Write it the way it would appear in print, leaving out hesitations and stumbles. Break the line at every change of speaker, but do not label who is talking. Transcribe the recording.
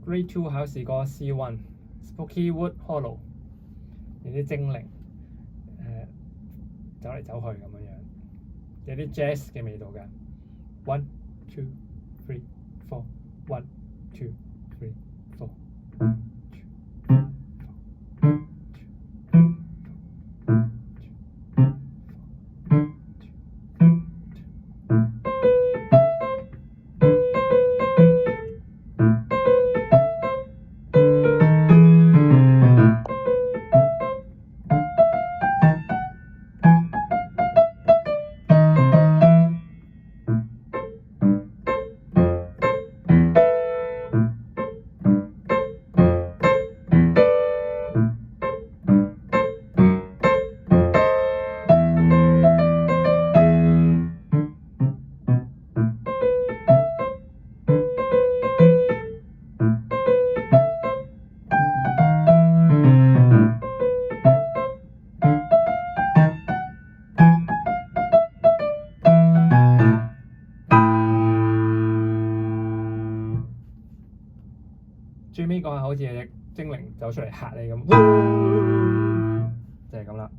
Grade 2考試個 C1 Spookywood Hollow，有啲精靈走嚟走去咁樣樣，有啲 jazz 嘅味道㗎。1 2 3 4 1 2 3 4。最尾講下好似有隻精靈走出嚟嚇你咁，就係咁啦。